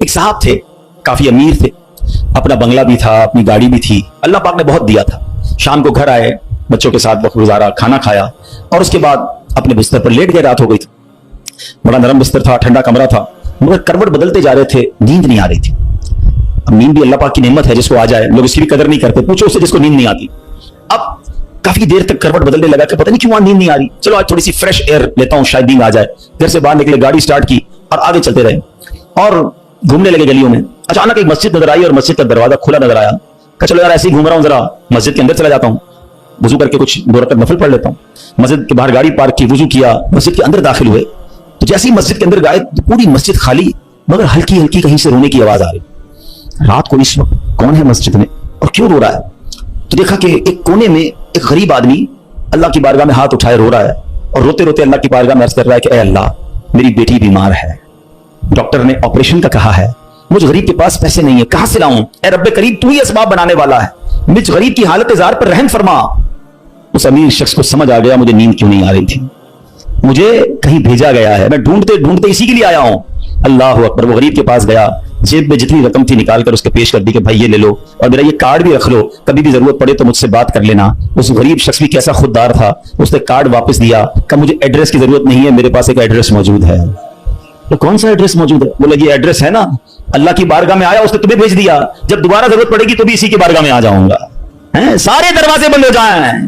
ایک صاحب تھے, کافی امیر تھے, اپنا بنگلہ بھی تھا, اپنی گاڑی بھی تھی, اللہ پاک نے بہت دیا تھا. شام کو گھر آئے, بچوں کے ساتھ وقت گزارا, کھانا کھایا اور اس کے بعد اپنے بستر پر لیٹ گئے. رات ہو گئی تھی, بڑا نرم بستر تھا, ٹھنڈا کمرہ تھا, مگر کروٹ بدلتے جا رہے تھے, نیند نہیں آ رہی تھی. اب نیند بھی اللہ پاک کی نعمت ہے, جس کو آ جائے, لوگ اس کی بھی قدر نہیں کرتے, پوچھو اس سے جس کو نیند نہیں آتی. اب کافی دیر تک کروٹ بدلنے لگا کہ پتہ نہیں کیوں نیند نہیں آ رہی, چلو آج تھوڑی سی فریش ایئر لیتا ہوں, شاید نیند آ جائے. گھر سے باہر نکلے, گاڑی سٹارٹ کی اور آگے چلتے رہے اور گھومنے لگے گلیوں میں. اچانک ایک مسجد نظر آئی اور مسجد کا دروازہ کھلا نظر آیا. کہ چلو یار ایسے ہی گھوم رہا ہوں, ذرا مسجد کے اندر چلا جاتا ہوں, وضو کر کے کچھ 2 رکعت نفل پڑھ لیتا ہوں. مسجد کے باہر گاڑی پارک کی, وضو کیا, مسجد کے اندر داخل ہوئے تو جیسے ہی مسجد کے اندر گئے پوری مسجد خالی, مگر ہلکی ہلکی کہیں سے رونے کی آواز آ رہی. رات کو اس وقت کون ہے مسجد میں اور کیوں رو رہا ہے؟ تو دیکھا کہ ایک کونے میں ایک غریب آدمی اللہ کی بارگاہ میں ہاتھ اٹھائے رو رہا ہے اور روتے روتے اللہ کی بارگاہ میں عرض کر رہا ہے کہ اے اللہ, میری بیٹی بیمار ہے, ڈاکٹر نے آپریشن کا کہا ہے, مجھ غریب کے پاس پیسے نہیں ہے, کہاں سے لاؤں؟ اے رب کریم, تو ہی اسباب بنانے والا ہے, مجھ غریب کی حالت زار پر رحم فرما. اس امیر شخص کو سمجھ آ گیا مجھے نیند کیوں نہیں آ رہی تھی, مجھے کہیں بھیجا گیا ہے, میں ڈھونڈتے ڈھونڈتے اسی کے لیے آیا ہوں. اللہ اکبر. وہ غریب کے پاس گیا, جیب میں جتنی رقم تھی نکال کر اس کے پیش کر دی کہ بھائی یہ لے لو اور میرا یہ کارڈ بھی رکھ لو, کبھی بھی ضرورت پڑے تو مجھ سے بات کر لینا. اس غریب شخص بھی کیسا خوددار تھا, اس نے کارڈ واپس دیا کہ مجھے ایڈریس کی ضرورت نہیں ہے, میرے پاس ایک ایڈریس موجود ہے. تو کون سا ایڈریس موجود ہے؟ بولا یہ ایڈریس ہے نا, اللہ کی بارگاہ میں آیا, اس نے تمہیں بھیج دیا, جب دوبارہ ضرورت پڑے گی تو بھی اسی کی بارگاہ میں آ جاؤں گا. سارے دروازے بند ہو جائیں,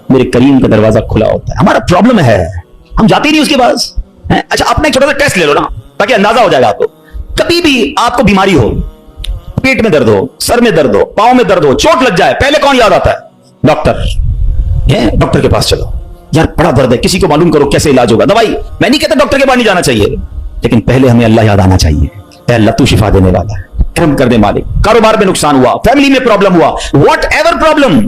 میرے کریم کا دروازہ کھلا ہوتا ہے. ہمارا پرابلم ہے ہم جاتے ہی نہیں اس کے پاس. اچھا اپنا ایک چھوٹا سا ٹیسٹ لے لو نا, تاکہ اندازہ ہو جائے گا آپ کو. کبھی بھی آپ کو بیماری ہو, پیٹ میں درد ہو, سر میں درد ہو, پاؤں میں درد ہو, چوٹ لگ جائے, پہلے کون یاد آتا ہے؟ ڈاکٹر. ڈاکٹر کے پاس چلو, یار بڑا درد ہے, کسی کو معلوم کرو کیسے علاج ہوگا, دوائی. میں نہیں کہتا ڈاکٹر کے پاس نہیں جانا چاہیے, لیکن پہلے ہمیں اللہ یاد آنا چاہیے. اے اللہ تو شفا دینے والا ہے, کرم کر دے مالک. کاروبار میں نقصان ہوا, فیملی میں پرابلم ہوا, واٹ ایور پرابلم,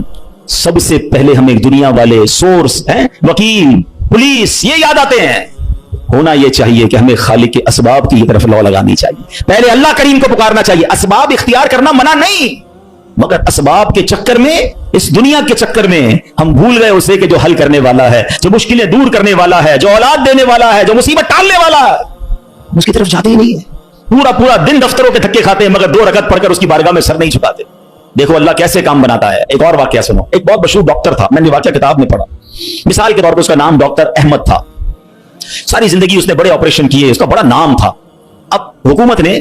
سب سے پہلے ہمیں دنیا والے سورس, وکیل, پولیس, یہ یاد آتے ہیں. ہونا یہ چاہیے کہ ہمیں خالق کے اسباب کی طرف لو لگانی چاہیے, پہلے اللہ کریم کو پکارنا چاہیے. اسباب اختیار کرنا منع نہیں, مگر اسباب کے چکر میں, اس دنیا کے چکر میں ہم بھول گئے اسے کہ جو حل کرنے والا ہے, جو مشکلیں دور کرنے والا ہے, جو اولاد دینے والا ہے, جو مصیبت ٹالنے والا ہے, اس کی طرف جاتے ہی نہیں ہے. پورا دن دفتروں کے دھکے کھاتے ہیں, مگر 2 رکعت پڑھ کر اس کی بارگاہ میں سر نہیں جھکاتے. دیکھو اللہ کیسے کام بناتا ہے. ایک اور واقعہ سنو. ایک بہت مشہور ڈاکٹر تھا, میں نے واقعہ کتاب میں پڑھا. مثال کے طور پر اس کا نام ڈاکٹر احمد تھا. ساری زندگی اس نے بڑے آپریشن کیے, اس کا بڑا نام تھا. اب حکومت نے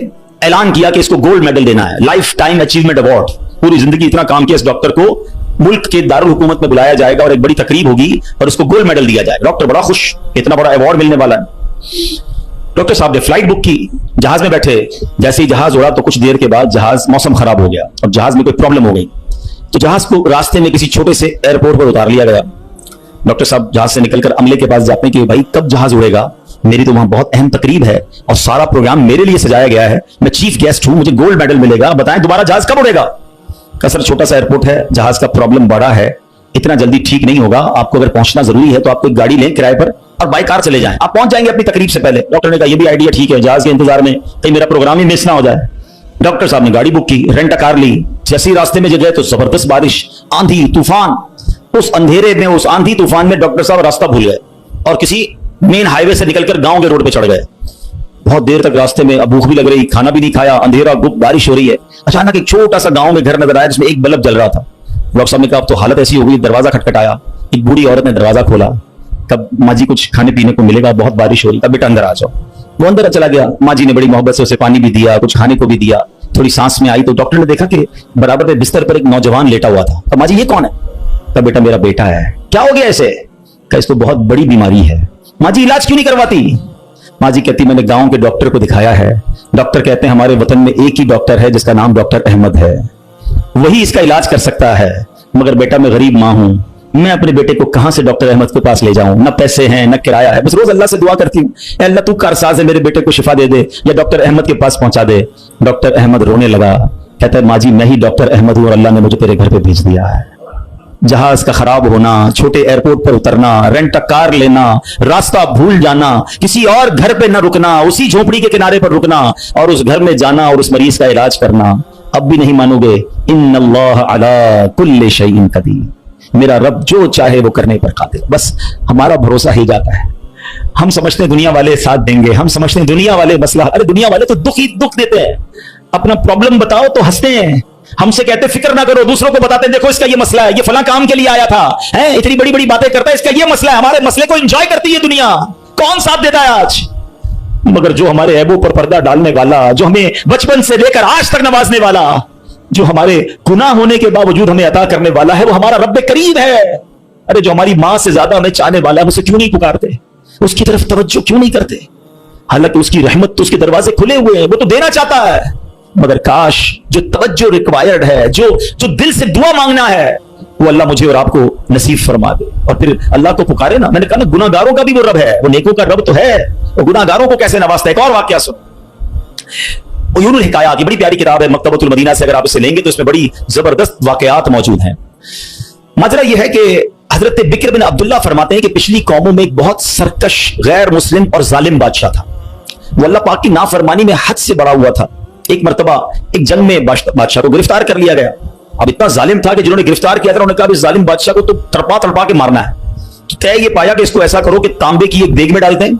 اعلان کیا کہ اس کو گولڈ میڈل دینا ہے, لائف ٹائم اچیومنٹ ایوارڈ. پوری زندگی اتنا کام کیا اس ڈاکٹر کو, ملک کے دارالحکومت میں بلایا جائے گا اور ایک بڑی تقریب ہوگی اور اس کو گولڈ میڈل دیا جائے گا. ڈاکٹر بڑا خوش, اتنا بڑا ایوارڈ ملنے والا ہے. ڈاکٹر صاحب نے فلائٹ بک کی, جہاز میں بیٹھے, جیسے ہی جہاز اڑا تو کچھ دیر کے بعد جہاز, موسم خراب ہو گیا اور جہاز میں کوئی پرابلم ہو گئی, تو جہاز کو راستے میں کسی چھوٹے سے ایئرپورٹ پر اتار لیا گیا. ڈاکٹر صاحب جہاز سے نکل کر عملے کے پاس جاتے ہیں کہ بھائی کب جہاز اڑے گا, میری تو وہاں بہت اہم تقریب ہے اور سارا پروگرام میرے لیے سجایا گیا ہے, میں چیف گیسٹ ہوں, مجھے گولڈ میڈل ملے گا, بتائیں دوبارہ جہاز کب اڑے گا؟ کہ سر چھوٹا سا ایئرپورٹ ہے, جہاز کا پرابلم بڑا ہے, اتنا جلدی ٹھیک نہیں ہوگا, آپ کو اگر پہنچنا ضروری ہے تو آپ کو ایک گاڑی لیں کرائے پر اور بائی کار چلے جائیں, آپ پہنچ جائیں گے اپنی تقریب سے پہلے. ڈاکٹر نے کہا یہ بھی آئیڈیا ٹھیک ہے, جہاز کے انتظار میں کہیں میرا پروگرام ہی مس نہ ہو جائے. ڈاکٹر صاحب نے گاڑی بک کی, رینٹ کار لی. جیسے ہی راستے میں گئے تو زبردست بارش, آندھی طوفان. اس اندھیرے میں, اس آندھی طوفان میں ڈاکٹر صاحب راستہ بھول گئے اور کسی مین ہائی وے سے نکل کر گاؤں کے روڈ پہ چڑھ گئے. بہت دیر تک راستے میں, اب بھوک بھی لگ رہی, کھانا بھی نہیں کھایا, اندھیرا گپ, بارش ہو رہی ہے. اچانک ایک چھوٹا سا گاؤں میں گھر نظر آیا جس میں ایک بلب جل رہا تھا. ڈاکٹر صاحب نے کہا اب تو حالت ایسی ہو گئی, دروازہ کھٹکھٹایا. ایک بوڑھی عورت نے دروازہ کھولا, کب ماں جی کچھ کھانے پینے کو ملے گا, بہت بارش ہو رہی, تب بیٹا اندر آ جاؤ. وہ اندر چلا گیا, ماں جی نے بڑی محبت سے اسے پانی بھی دیا, کچھ کھانے کو بھی دیا. تھوڑی سانس میں آئی تو ڈاکٹر نے دیکھا کہ برابر میں بستر پر ایک نوجوان لیٹا ہوا تھا. اب ماں جی یہ کون ہے؟ تب بیٹا میرا بیٹا ہے. کیا ہو گیا ایسے؟ کہ اس کو بہت بڑی بیماری ہے. ماں جی علاج کیوں نہیں کرواتی؟ ماں جی کہتی میں نے گاؤں کے ڈاکٹر کو دکھایا ہے, ڈاکٹر کہتے ہیں ہمارے وطن میں ایک ہی ڈاکٹر ہے جس کا نام ڈاکٹر احمد ہے, وہی اس کا علاج کر سکتا ہے. مگر بیٹا میں غریب ماں ہوں, میں اپنے بیٹے کو کہاں سے ڈاکٹر احمد کے پاس لے جاؤں, نہ پیسے ہیں نہ کرایہ ہے. بس روز اللہ سے دعا کرتی ہوں, اے اللہ تو کارساز ہے, میرے بیٹے کو شفا دے دے یا ڈاکٹر احمد کے پاس پہنچا دے. ڈاکٹر احمد رونے لگا, کہتا ہے ماں جی میں ہی ڈاکٹر احمد ہوں اور اللہ نے مجھے تیرے گھر پہ بھیج دیا ہے. جہاز کا خراب ہونا, چھوٹے ایئرپورٹ پر اترنا, رینٹ کار لینا, راستہ بھول جانا, کسی اور گھر پہ نہ رکنا, اسی جھونپڑی کے کنارے پر رکنا اور اس گھر میں جانا اور اس مریض کا علاج کرنا. اب بھی نہیں مانو گے, ان اللہ علی کل شیء قدیر, میرا رب جو چاہے وہ کرنے پر قادر. بس ہمارا بھروسہ ہی جاتا ہے. हम समझते हैं दुनिया वाले साथ देंगे, हम समझते हैं दुनिया वाले मसला, अरे दुनिया वाले तो दुख ही दुख देते हैं। अपना प्रॉब्लम बताओ तो हंसते हैं, हमसे कहते फिक्र ना करो, दूसरों को बताते हैं देखो इसका ये मसला है, ये फलां काम के लिए आया था, है इतनी बड़ी बड़ी बातें करता है, इसका ये मसला है। हमारे मसले को एंजॉय करती है दुनिया, कौन साथ देता है आज? मगर जो हमारे ऐबों पर पर्दा डालने वाला, जो हमें बचपन से लेकर आज तक नवाजने वाला, जो हमारे गुनाह होने के बावजूद हमें अता करने वाला है, वो हमारा रब्बे करीम है। अरे जो हमारी मां से ज्यादा हमें चाहने वाला है, उसे क्यों नहीं पुकारते, उसकी तरफ तवज्जो क्यों नहीं करते? हालांकि उसकी रहमत तो उसके दरवाजे खुले हुए हैं, वो तो देना चाहता है, मगर काश जो तवज्जो रिक्वायर्ड है, जो दिल से दुआ मांगना है, वो अल्लाह मुझे और आपको नसीब फरमा दे। और फिर अल्लाह को पुकारे ना। मैंने कहा ना गुनाहगारों का भी वो रब है, वो नेकों का रब तो है, वो गुनाहगारों को कैसे नवाजता है। एक और वाकया सुनो, उयूनुल हिकायात, ये बड़ी प्यारी किताब है मकतबतुल मदीना से, अगर आप इसे लेंगे तो इसमें बड़ी जबरदस्त वाकयात मौजूद हैं। माजरा यह है कि हजरत बिक्र बिन अब्दुल्ला फरमाते हैं कि पिछली कौमों में एक बहुत सरकश, गैर मुस्लिम और जालिम बादशाह था। वो अल्लाह पाक की नाफरमानी में हद से बड़ा हुआ था। एक मरतबा एक जंग में बादशाह को गिरफ्तार कर लिया गया। अब इतना जालिम था कि जिन्होंने गिरफ्तार किया था उन्होंने कहा इस जालिम बादशाह को तो तड़पा तड़पा के मारना है। तो तय ये पाया कि इसको ऐसा करो कि तांबे की एक देग में डालते हैं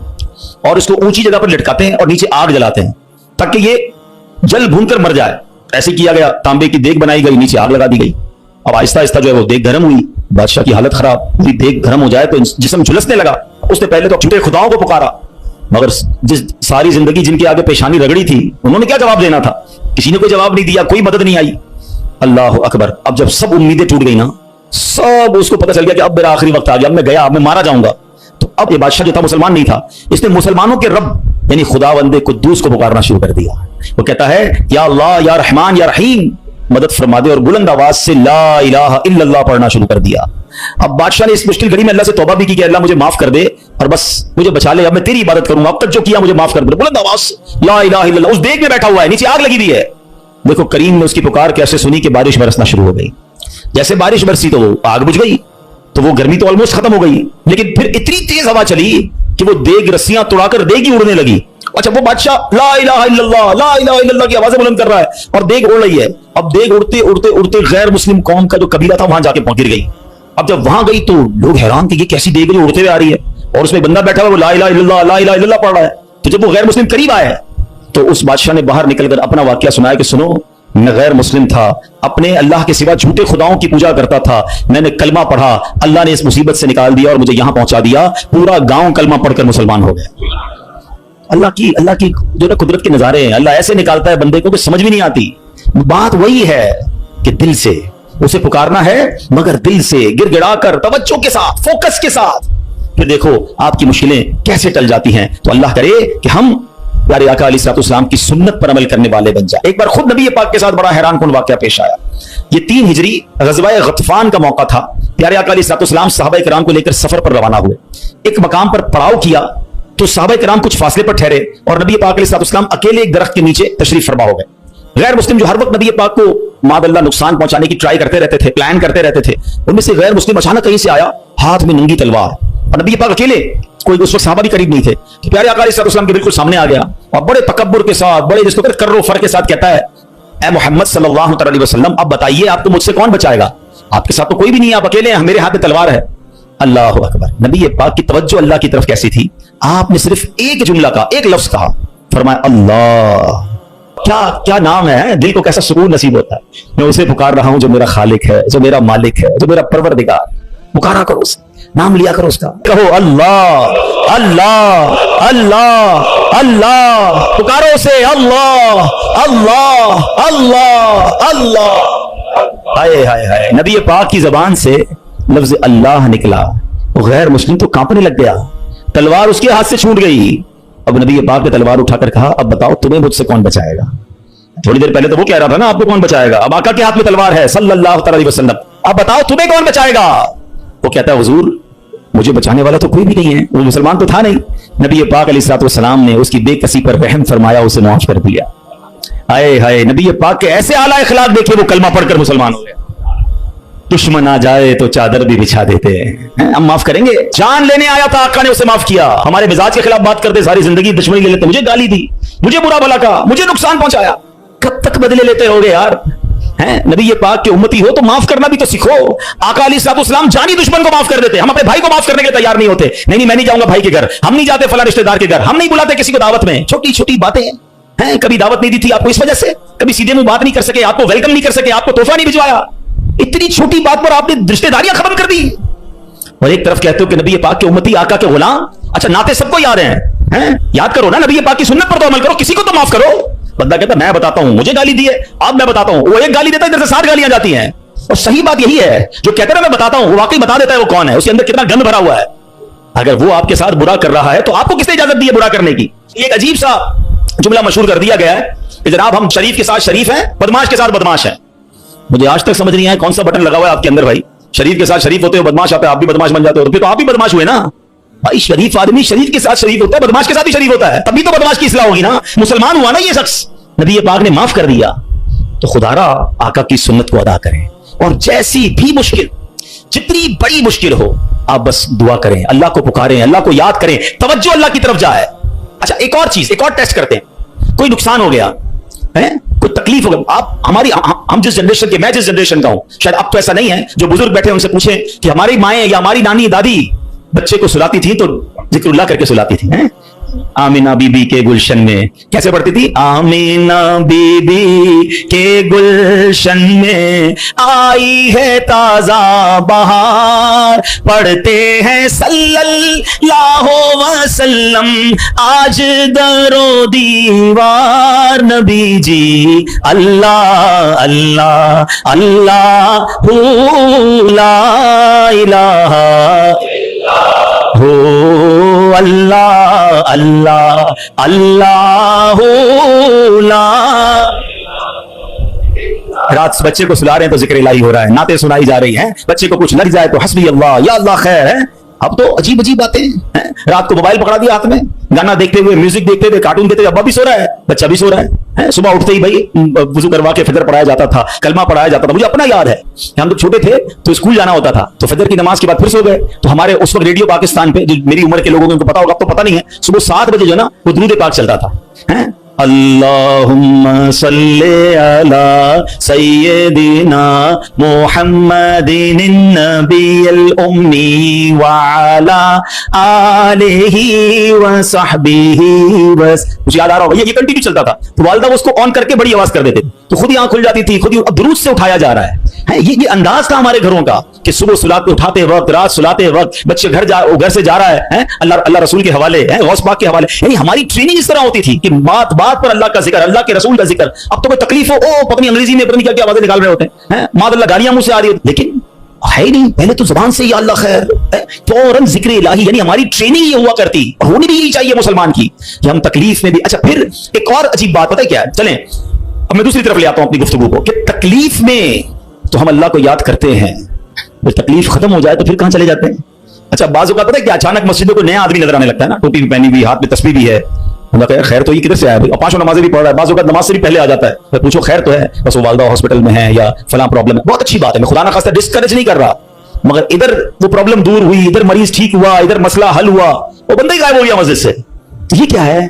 और इसको ऊंची जगह पर लटकाते हैं और नीचे आग जलाते हैं ताकि ये जल भूनकर मर जाए। ऐसे किया गया, तांबे की देग बनाई गई, नीचे आग लगा दी गई। अब आहिस्ता आहिस्ता जो है वो देग गर्म हुई, बादशाह की हालत खराब, पूरी देग गर्म हो जाए तो जिस्म झुलसने लगा। उसने पहले तो झूठे खुदाओं को पुकारा, मगर जिस सारी जिंदगी जिनके आगे पेशानी रगड़ी थी उन्होंने क्या जवाब देना था? किसी ने कोई जवाब नहीं दिया, कोई मदद नहीं आई। अल्लाह अकबर। अब जब सब उम्मीदें टूट गई ना, सब उसको पता चल गया कि अब मेरा आखिरी वक्त आ गया, अब मैं गया, अब मैं मारा जाऊंगा। तो अब ये बादशाह जो था मुसलमान नहीं था, इसने मुसलमानों के रब यानी खुदावंदे कुद्दूस को पुकारना शुरू कर दिया। वो कहता है या अल्लाह या रहमान या रहीम मदद फरमा दे, और बुलंद आवाज से ला इलाहा इल्लल्लाह पढ़ना शुरू कर दिया। अब बादशाह ने इस मुश्किल घड़ी में अल्लाह से तौबा भी की कि अल्लाह मुझे माफ कर दे और बस मुझे बचा ले, अब मैं तेरी इबादत करूंगा, अब तक जो किया मुझे माफ कर दे। बुलंद आवाज से ला इलाहा इल्लल्लाह। उस देग में बैठा हुआ है, नीचे आग लगी हुई है। देखो करीम ने उसकी पुकार कैसे सुनी कि बारिश बरसना शुरू हो गई। जैसे बारिश बरसी तो वो आग बुझ गई, तो वो गर्मी तो ऑलमोस्ट खत्म हो गई, लेकिन फिर इतनी तेज हवा चली कि वो देग रस्सियां तोड़ाकर देग ही उड़ने लगी। अच्छा, वो बादशाह ला इलाहा इल्लल्लाह की आवाजें बुलंद कर रहा है और देग उड़ रही है। अब देग उड़ते उड़ते उड़ते गैर मुस्लिम कौम का जो कबीला था वहां जाके गिर गई। अब जब वहां गई तो लोग हैरान थे कि कैसी देग जो उड़ते हुए आ रही है और उसमें बंदा बैठा हुआ वो ला इलाहा इल्लल्लाह पढ़ रहा है। तो जब वो गैर मुस्लिम करीब आए तो उस बादशाह ने बाहर निकलकर अपना वाकया सुनाया कि सुनो, मैं गैर मुस्लिम था, अपने अल्लाह के सिवा झूठे खुदाओं की पूजा करता था, मैंने कलमा पढ़ा, अल्लाह ने इस मुसीबत से निकाल दिया और मुझे यहां पहुंचा दिया, पूरा गांव कलमा पढ़कर मुसलमान हो गया। अल्लाह की जो ना कुदरत के नजारे हैं, अल्लाह ऐसे निकालता है बंदे को कि समझ भी नहीं आती। बात वही है कि दिल से उसे पुकारना है, मगर दिल से गिड़गिड़ाकर तवज्जो के साथ, फोकस के साथ, फिर देखो आपकी मुश्किलें कैसे टल जाती हैं। तो अल्लाह करे कि हम प्यारे आका अलैहिस्सलाम की सुन्नत पर अमल करने वाले बन जाए। एक बार खुद नबी पाक के साथ बड़ा हैरान कुन वाकया पेश आया। ये 3 हिजरी ग़ज़वा गतफान का मौका था। प्यारे आका अलैहिस्सलाम सहाबा किराम को लेकर सफर पर रवाना हुए। एक मकाम पर पड़ाव किया तो सहाबा किराम कुछ फासले पर ठहरे और नबी पाक अलैहिस्सलाम अकेले एक दरख्त के नीचे तशरीफ फरमा हो गए। गैर मुस्लिम जो हर वक्त नबी पाक को मादअल्लाह नुकसान पहुंचाने की ट्राई करते रहते थे, प्लान करते रहते थे, उनमें से गैर मुस्लिम अचानक कहीं से आया, हाथ में नंगी तलवार, और नबी पाक अकेले, कोई उस वक्त सहाबा भी करीब नहीं थे। तो प्यारे आका अलैहिस्सलाम के बिल्कुल सामने आ गया और बड़े तकब्बुर के साथ, बड़े जिसको कहते कर्रो फर के साथ कहता है, ए मोहम्मद सल्लल्लाहु अलैहि वसल्लम, अब बताइए आपको मुझसे कौन बचाएगा? आपके साथ तो कोई भी नहीं है, आप अकेले हैं, मेरे हाथ में तलवार है। अल्लाह अकबर। नबी पाक की तवज्जो अल्लाह की तरफ कैसी थी? आपने सिर्फ एक जुमला का, एक लफ्ज कहा, फरमाया अल्लाह। क्या नाम है, दिल को कैसा सुकून नसीब होता है। मैं उसे पुकार रहा हूं जो मेरा खालिक है, जो मेरा मालिक है, जो मेरा परवरदिगार। पुकारा करो उसे, नाम लिया करो उसका, कहो अल्लाह अल्लाह अल्लाह अल्लाह, पुकारो उसे अल्लाह अल्लाह अल्लाह अल्लाह। हाय हाय हाय, नबी पाक की जबान से लफ्ज अल्लाह निकला, वो गैर मुस्लिम तो कांपने लग गया, तलवार उसके हाथ से छूट गई। अब नबी पाक ने तलवार उठाकर कहा, अब बताओ तुम्हें मुझसे कौन बचाएगा? थोड़ी देर पहले तो वो कह रहा था ना आपको कौन बचाएगा, अब आका के हाथ में तलवार है सल्लल्लाहु अलैहि वसल्लम, अब बताओ तुम्हें कौन बचाएगा? वो कहता है हुजूर मुझे बचाने वाला तो कोई भी नहीं है, वो मुसलमान तो था नहीं। नबी पाक अलैहिस्सलाम ने उसकी बेकसी पर रहम फरमाया, उसे माफ कर दिया। आए हाय, नबी पाक के ऐसे आला अखलाक देखिए, वो कलमा पढ़कर मुसलमान हो गया। दुश्मन आ जाए तो चादर भी बिछा देते हैं, हम माफ करेंगे। जान लेने आया था, आका ने उसे माफ किया। हमारे मिजाज के खिलाफ बात करते, सारी जिंदगी दुश्मनी ले लेते, मुझे गाली दी, मुझे बुरा भला कहा, मुझे नुकसान पहुंचाया, कब तक बदले लेते रहोगे यार? हैं? नबी ये पाक के उम्मती हो तो माफ करना भी तो सीखो। आका अलैहिस्सलाम जानी दुश्मन को माफ कर देते, हम अपने भाई को माफ करने के लिए तैयार नहीं होते। नहीं मैं नहीं जाऊंगा भाई के घर, हम नहीं जाते फला रिश्तेदार के घर, हम नहीं बुलाते किसी को दावत में। छोटी छोटी बातें हैं, कभी दावत नहीं दी थी आपको इस वजह से, कभी सीधे मुंह बात नहीं कर सके, आपको वेलकम नहीं कर सके, आपको तोहफा नहीं भिजवाया, इतनी छोटी बात पर आपने रिश्तेदारियां खत्म कर दी। और एक तरफ कहते हो कि नबी पाक के उम्मती, आका के गुलाम। अच्छा नाते सबको याद हैं? याद करो ना, नबी पाक की सुन्नत पर तो अमल करो, किसी को तो माफ करो। बंदा कहता मैं बताता हूं, मुझे गाली दी है, अब मैं बताता हूं। वो एक गाली देता है, इधर से 7 गालियां जाती हैं। और सही बात यही है, जो कहते हैं ना मैं बताता हूं, वो वाकई बता देता है वो कौन है, उसके अंदर कितना गंद भरा हुआ है। अगर वो आपके साथ बुरा कर रहा है तो आपको किसने इजाजत दी है बुरा करने की? एक अजीब सा जुमला मशहूर कर दिया गया है कि जनाब हम शरीफ के साथ शरीफ हैं, बदमाश के साथ बदमाश हैं। मुझे आज तक समझ नहीं आया कौन सा बटन लगा हुआ है आपके अंदर भाई। शरीफ के साथ शरीफ होते हो, बदमाश आता है, आप भी बदमाश बन जाते हो, तो फिर तो आप भी बदमाश हुए ना भाई। शरीफ आदमी शरीफ के साथ शरीफ होता है, बदमाश के साथ भी शरीफ होता है, तभी तो बदमाश की इस्लाह होगी ना, मुसलमान हुआ ना ये शख्स। नबी पाक ने माफ कर दिया, तो खुदारा आका की सुन्नत को अदा करें। और जैसी भी मुश्किल, जितनी बड़ी मुश्किल हो, आप बस दुआ करें, अल्लाह को पुकारें, अल्लाह को याद करें, तवज्जो अल्लाह की तरफ जाए। अच्छा एक और चीज, एक और टेस्ट करते हैं। कोई नुकसान हो गया है, कोई तकलीफ हो गई, आप हमारी हम जिस जनरेशन के, मैं जिस जनरेशन का हूं, शायद अब तो ऐसा नहीं है, जो बुजुर्ग बैठे उनसे पूछें कि हमारी माएं या हमारी नानी दादी बच्चे को सुलाती थी तो जिक्रुल्लाह करके सुलाती थी, हैं? आमीना बीबी के गुलशन में कैसे पढ़ती थी? आमीना बीबी के गुलशन में आई है ताजा बहार, पढ़ते हैं सल्लल्लाहु वसल्लम आज दरो दीवार। नबी जी अल्लाह अल्लाह अल्लाह ला इलाहा हो अल्लाह अल्लाह अल्लाह ला। रात बच्चे को सुला रहे हैं तो जिक्र इलाही हो रहा है, नाते सुनाई जा रही हैं, बच्चे को कुछ लग जाए तो हस्बी अल्लाह या अल्लाह खैर है। अब तो अजीब अजीब बातें हैं। रात को मोबाइल पकड़ा दिया हाथ में, गाना देखते हुए, म्यूजिक देखते हुए, कार्टून देखते हुए, अब्बा भी सो रहा है, बच्चा भी सो रहा है। सुबह उठते ही भाई वुजू करवा के फजर पढ़ाया जाता था, कलमा पढ़ाया जाता था। मुझे अपना याद है हम जब छोटे थे तो स्कूल जाना होता था, तो फजर की नमाज के बाद फिर सो गए, तो हमारे उस वक्त रेडियो पाकिस्तान पे, जो मेरी उम्र के लोगों को पता होगा, अब तो पता नहीं है, सुबह 7 बजे जो ना वो दुरूद पाक चलता था, अल्लाहुम्मा सल्ली अला सय्यिदिना मुहम्मदिन नबियल उम्मी व अला आलिही व सहबिही बस। मुझे याद आ रहा होगा ये कंटिन्यू चलता था, तो वालिदा उसको ऑन करके बड़ी आवाज कर देते, तो खुद ही आंख खुल जाती थी, खुद ही दुरूद से उठाया जा रहा है। ये अंदाज था हमारे घरों का कि सुबह सुलाते उठाते वक्त, रात सुलाते वक्त, बच्चे घर से जा रहा है, अल्लाह रसूल के हवाले है, गौस पाक के हवाले, यानी हमारी ट्रेनिंग इस तरह होती थी कि बात बात पर अल्लाह का जिक्र, अल्लाह के रसूल का जिक्र। अब तो कोई तकलीफ हो, ओ पता नहीं अंग्रेजी में पता नहीं क्या क्या आवाजें निकाल रहे होते हैं, मादल्ला गालियां मुंह से आ रही होती, लेकिन है नहीं, पहले तो जुबान से या अल्लाह खैर, फौरन जिक्र इलाही, यानी हमारी ट्रेनिंग ये हुआ करती, और होनी भी यही चाहिए मुसलमान की कि हम तकलीफ में भी। अच्छा फिर एक और अजीब बात पता है क्या है, चलें अब मैं दूसरी तरफ ले आता हूं अपनी गुफ्तगू को, कि तकलीफ में तो हम अल्लाह को याद करते हैं, जब तकलीफ खत्म हो जाए तो फिर कहां चले जाते हैं? अच्छा बाजू का पता है कि अचानक मस्जिदों को नया आदमी नजर आने लगता है ना, टोपी भी पहनी हुई, हाथ में तस्बीह भी है, खैर तो ये किधर से आया भाई, और 5 नमाजें भी पढ़ रहा है, बाजू का नमाज से भी पहले आ जाता है, फिर पूछो खैर तो है, बस वो वालिदा हॉस्पिटल में है या फलां प्रॉब्लम है। बहुत अच्छी बात है, मैं खुदा ना खास्ता डिस्करेज नहीं कर रहा, मगर इधर वो प्रॉब्लम दूर हुई, इधर मरीज ठीक हुआ, इधर मसला हल हुआ, वो बंदा ही गायब हो गया मस्जिद से। तो ये क्या है?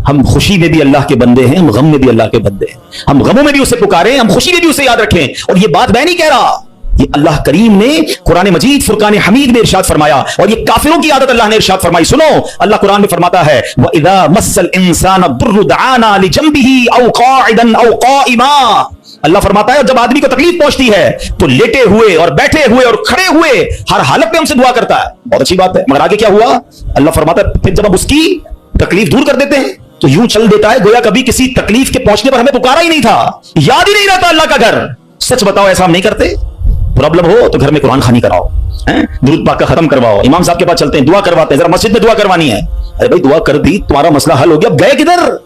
हम खुशी में भी अल्लाह के बंदे हैं, हम गम में भी अल्लाह के बंदे हैं, हम गमों में भी उसे पुकारें, हम खुशी में भी उसे याद रखें। और ये बात मैं नहीं कह रहा, ये अल्लाह करीम ने कुरान मजीद फुरकान हमीद में इरशाद फरमाया, और ये काफिरों की आदत अल्लाह ने इरशाद फरमाई। सुनो, अल्लाह कुरान में फरमाता है, व इज़ा मस्सल इंसान दुर्र दआना लिजंबिही औ काइदन औ काइमा। अल्लाह फरमाता है जब आदमी को तकलीफ पहुंचती है तो लेटे हुए और बैठे हुए और खड़े हुए हर हालत में हमसे दुआ करता है। बहुत अच्छी बात है, मगर आगे क्या हुआ? अल्लाह फरमाता है फिर जब हम उसकी तकलीफ दूर कर देते हैं तो यूं चल देता है गोया कभी किसी तकलीफ के पहुंचने पर हमें पुकारा ही नहीं था, याद ही नहीं रहता अल्लाह का घर। सच बताओ ऐसा हम नहीं करते? प्रॉब्लम हो तो घर में कुरान खानी कराओ, दुरूद पाक का खत्म करवाओ, इमाम साहब के पास चलते हैं, दुआ करवाते हैं, जरा मस्जिद में दुआ करवानी है। अरे भाई दुआ कर दी, तुम्हारा मसला हल हो गया, अब गए किधर?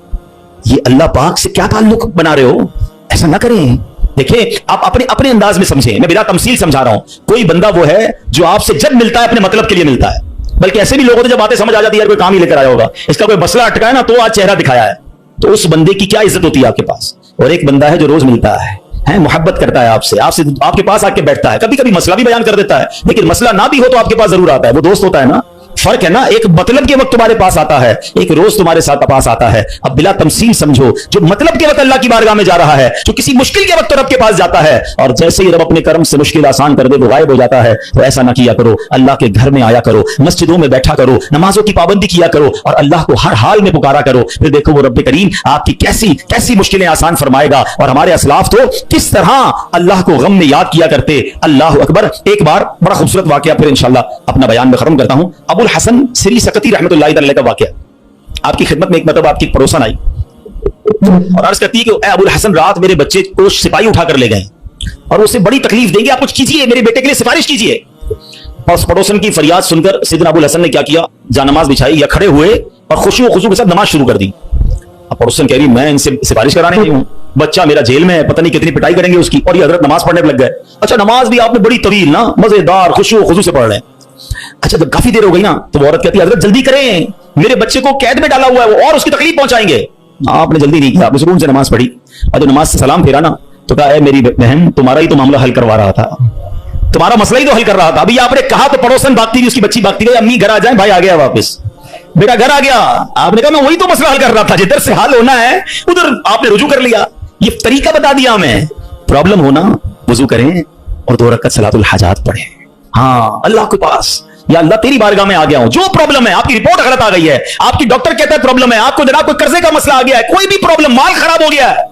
ये अल्लाह पाक से क्या ताल्लुक बना रहे हो? ऐसा ना करें। देखिए आप अपने अपने अंदाज में समझें, मैं बिना तमसील समझा रहा हूं। कोई बंदा वो है जो आपसे जब मिलता है अपने मतलब के लिए मिलता है, बल्कि ऐसे भी लोग होते जब बातें समझ आ जाती है, यार कोई काम ही लेकर आया होगा, इसका कोई मसला अटका है ना तो आज चेहरा दिखाया है, तो उस बंदे की क्या इज्जत होती है आपके पास। और एक बंदा है जो रोज मिलता है, मोहब्बत करता है आपसे आपके पास आके बैठता है, कभी कभी मसला भी बयान कर देता है, लेकिन मसला ना भी हो तो आपके पास जरूर आता है, वो दोस्त होता है ना, فرق है ना, एक मतलब के वक्त तुम्हारे पास आता है, एक रोज तुम्हारे साथ पास आता है. अब बिला तमसील समझो, जो मतलब के वक्त अल्लाह की बारगाह में जा रहा है, जो किसी मुश्किल के वक्त रब के पास जाता है, और जैसे ही रब अपने कर्म से मुश्किल आसान कर दे वो गायब हो जाता है. तो ऐसा ना किया करो, अल्लाह के घर में आया करो, मस्जिदों में बैठा करो, नमाजों की पाबंदी किया करो और अल्लाह को हर हाल में पुकारा करो. फिर देखो वो रब करीम आपकी कैसी कैसी मुश्किलें आसान फरमाएगा. और हमारे असलाफ तो किस तरह अल्लाह को गम में याद किया करते. अल्लाह अकबर. एक बार बड़ा खूबसूरत वाकया, फिर इंशाल्लाह अपना बयान में खत्म करता हूं. अबुल हसन सिरी सकती रहमतुल्लाह अलैह का वाकया. आपकी खिदमत में एक मतलब आपकी पड़ोसन आई और अर्ज करती है कि अबुल हसन रात मेरे बच्चे को सिपाही उठा कर ले गए और उसे बड़ी तकलीफ देंगे, आप कुछ कीजिए, मेरे बेटे के लिए सिफारिश कीजिए. और उस पड़ोसन की फरियाद सुनकर सैयदना अबुल हसन ने क्या किया, जानमाज बिछाई या खड़े हुए और खुशी व खुशू के साथ नमाज शुरू कर दी. अब पड़ोसन कह रही मैं इनसे सिफारिश कराने नहीं हूं, बच्चा मेरा जेल में है, पता नहीं कितनी पिटाई करेंगे उसकी, और ये हजरत नमाज पढ़ने लग गए. अच्छा नमाज भी आपने बड़ी तवील ना मजेदार खुशी व खुशू से पढ़ रहे हैं. अच्छा जब काफी देर हो गई ना तो वो औरत कहती है हजरत जल्दी करें, मेरे बच्चे को कैद में डाला हुआ है वो और उसकी तकलीफ पहुंचाएंगे. आपने जल्दी नहीं किया, आपने सुकून से नमाज पढ़ी और जब नमाज से सलाम फेरा ना तो कहा है मेरी बहन तुम्हारा ही तो मामला हल करवा रहा था, तुम्हारा मसला ही तो हल कर रहा था. अभी आपने कहा तो पड़ोसन भागती थी, उसकी बच्ची भागती गई, अम्मी घर आ जाए, भाई आ गया वापस, बेटा घर आ गया. आपने कहा मैं वही तो मसला हल कर रहा था, जिधर से हल होना है उधर आपने रुजू कर लिया. ये तरीका बता दिया हमें. प्रॉब्लम होना वुजू करें और 2 रकात सलातुल हाजात पढ़ें. हाँ अल्लाह के पास, या अल्लाह तेरी बारगाह में आ गया हूं, जो प्रॉब्लम है, आपकी रिपोर्ट गलत आ गई है, आपकी डॉक्टर कहता है प्रॉब्लम है, आपको जनाब कोई कर्जे का मसला आ गया है, कोई भी प्रॉब्लम, माल खराब हो गया है,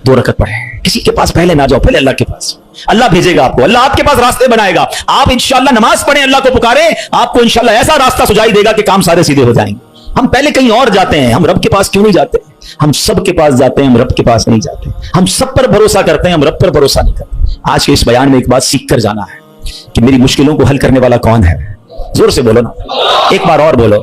2 रकात पढ़े. किसी के पास पहले ना जाओ, पहले अल्लाह के पास. अल्लाह भेजेगा आपको, अल्लाह आपके पास रास्ते बनाएगा. आप इंशाअल्लाह नमाज पढ़ें, अल्लाह को पुकारें, आपको इंशाअल्लाह ऐसा रास्ता सुझाई देगा कि काम सारे सीधे हो जाएंगे. हम पहले कहीं और जाते हैं, हम रब के पास क्यों नहीं जाते? हम सब के पास जाते हैं, हम रब के पास नहीं जाते. हम सब पर भरोसा करते हैं, हम रब पर भरोसा नहीं करते. आज के इस बयान में एक बात सीख कर जाना है कि मेरी मुश्किलों को हल करने वाला कौन है. जोर से बोलो ना, एक बार और बोलो.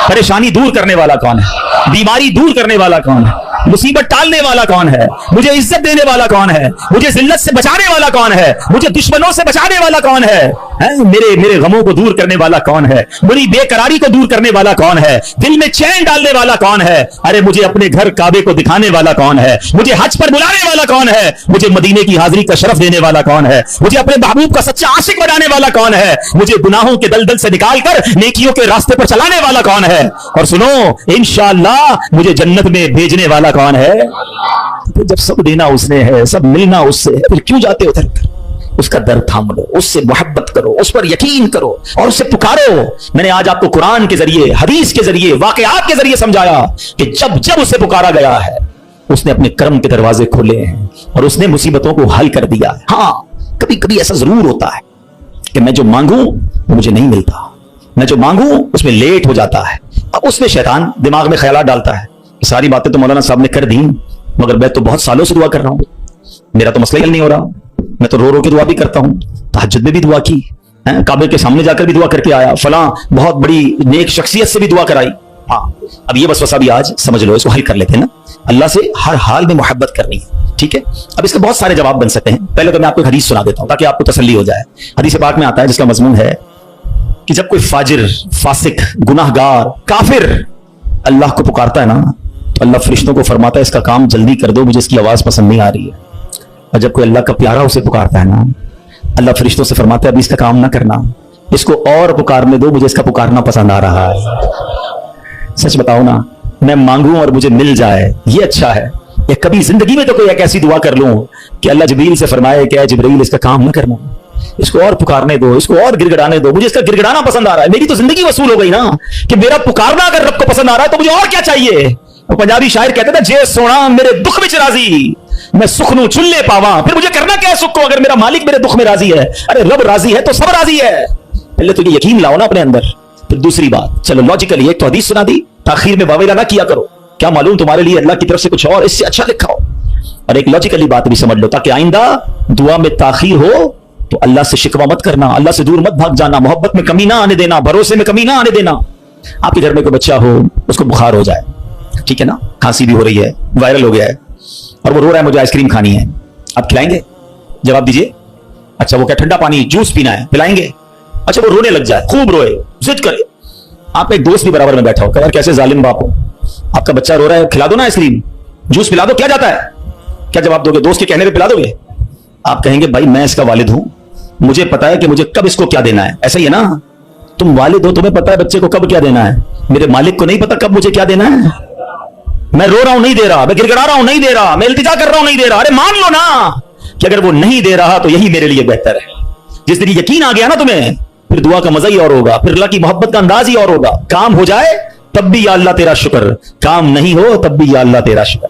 परेशानी दूर करने वाला कौन है, बीमारी दूर करने वाला कौन है, मुसीबत टालने वाला कौन है, मुझे इज्जत देने वाला कौन है, मुझे जिल्लत से बचाने वाला कौन है, मुझे दुश्मनों से बचाने वाला कौन है, मेरे गमों को दूर करने वाला कौन है, मेरी बेकरारी को दूर करने वाला कौन है, दिल में चैन डालने वाला कौन है, अरे मुझे अपने घर काबे को दिखाने वाला कौन है, मुझे हज पर बुलाने वाला कौन है, मुझे मदीने की हाजिरी का शरफ देने वाला कौन है, मुझे अपने महबूब का सच्चा आशिक बनाने वाला कौन है, मुझे गुनाहों के दलदल से निकालकर नेकियों के रास्ते पर चलाने वाला कौन है, और सुनो इंशाअल्लाह मुझे जन्नत में भेजने वाला कौन है. तो जब सब देना उसने है, सब मिलना उससे है, फिर क्यों जाते उधर? उसका दर थाम लो, उससे मोहब्बत करो, उस पर यकीन करो और उससे पुकारो. मैंने आज आपको कुरान के जरिए, हदीस के जरिए, वाकयात के जरिए समझाया कि जब जब उसे पुकारा गया है उसने अपने कर्म के दरवाजे खोले हैं और उसने मुसीबतों को हल कर दिया है. हाँ कभी कभी ऐसा जरूर होता है कि मैं जो मांगू वो मुझे नहीं मिलता, मैं जो मांगू उसमें लेट हो जाता है. अब उसमें शैतान दिमाग में ख्यालात डालता है, सारी बातें तो मौलाना साहब ने कर दी, मगर मैं तो बहुत सालों से दुआ कर रहा हूं, मेरा तो मसला ही हल नहीं हो रहा. मैं तो रो रो के दुआ भी करता हूं, तहज्जुद में भी दुआ की, काबे के सामने जाकर भी दुआ करके आया, फलां बहुत बड़ी नेक शख्सियत से भी दुआ कराई. हाँ अब ये वसवसा भी आज समझ लो, इसको हल कर लेते हैं ना. अल्लाह से हर हाल में मोहब्बत करनी है, ठीक है. अब इसके बहुत सारे जवाब बन सकते हैं. पहले तो मैं आपको एक हदीस सुना देता हूं ताकि आपको तसल्ली हो जाए. हदीस पाक में आता है जिसका मजमून है कि जब कोई फाजिर, फासिक, गुनाहगार, काफिर अल्लाह को पुकारता है ना तो अल्लाह फरिश्तों को फरमाता है इसका काम जल्दी कर दो, मुझे इसकी आवाज पसंद नहीं आ रही है. और जब कोई अल्लाह का प्यारा उसे पुकारता है ना, अल्लाह फरिश्तों से फरमाता है अभी इसका काम ना करना, इसको और पुकारने दो, मुझे इसका पुकारना पसंद आ रहा है. सच बताओ ना, मैं मांगू और मुझे मिल जाए ये अच्छा है, या कभी जिंदगी में तो कोई एक ऐसी दुआ कर लूं कि अल्लाह जिब्रील से फरमाए कि जिब्रील इसका काम ना करना, इसको और पुकारने दो, इसको और गिड़गिड़ाने दो, मुझे इसका गिड़गिड़ाना पसंद आ रहा है. मेरी तो जिंदगी वसूल हो गई ना कि मेरा पुकारना अगर रब को पसंद आ रहा है तो मुझे और क्या चाहिए. पंजाबी शायर कहते थे जे सोना मेरे दुख में राजी, मैं सुख नू चुल्ले पावा, फिर मुझे करना क्या है सुख को अगर मेरा मालिक मेरे दुख में राजी है. अरे रब राजी है तो सब राजी है. पहले तो ये यकीन लाओ ना अपने अंदर. फिर दूसरी बात, चलो लॉजिकली एक तो हदीस सुना दी, ताखीर में वावेला ना किया करो, क्या मालूम तुम्हारे लिए अल्लाह की तरफ से कुछ और इससे अच्छा लिखा हो. और एक लॉजिकली बात भी समझ लो ताकि आइंदा दुआ में ताखीर हो तो अल्लाह से शिकवा मत करना, अल्लाह से दूर मत भाग जाना, मोहब्बत में कमी ना आने देना, भरोसे में कमी ना आने देना. आपके घर में कोई बच्चा हो, उसको बुखार हो जाए, ठीक है ना, खांसी भी हो रही है, वायरल हो गया है और वो रो रहा है मुझे आइसक्रीम खानी है, आप खिलाएंगे? जवाब दीजिए. अच्छा वो क्या ठंडा पानी जूस पीना है, पिलाएंगे? अच्छा वो रोने लग जाए, खूब रोए, जिद करे, आप एक दोस्त भी बराबर में बैठा हो, यार कैसे जालिम बाप हो, आपका बच्चा रो रहा है, खिला दो ना आइसक्रीम, जूस पिला दो, क्या जाता है? क्या जवाब दोगे? दोस्त के कहने पे पिला दोगे? आप कहेंगे भाई मैं इसका वालिद हूं, मुझे पता है कि मुझे कब इसको क्या देना है, ऐसा ही है ना. तुम वालिद हो, तुम्हें पता है बच्चे को कब क्या देना है। मेरे मालिक को नहीं पता कब मुझे क्या देना है। मैं रो रहा हूं नहीं दे रहा, मैं गिड़गिड़ा रहा हूं नहीं दे रहा, मैं इल्तिजा कर रहा हूं नहीं दे रहा। अरे मान लो ना कि अगर वो नहीं दे रहा तो यही मेरे लिए बेहतर है। जिस दिन यकीन आ गया ना तुम्हें, फिर दुआ का मजा ही और होगा, फिर अल्लाह की मोहब्बत का अंदाज ही और होगा। काम हो जाए तब भी या अल्लाह तेरा शुक्र, काम नहीं हो तब भी या अल्लाह तेरा शुक्र।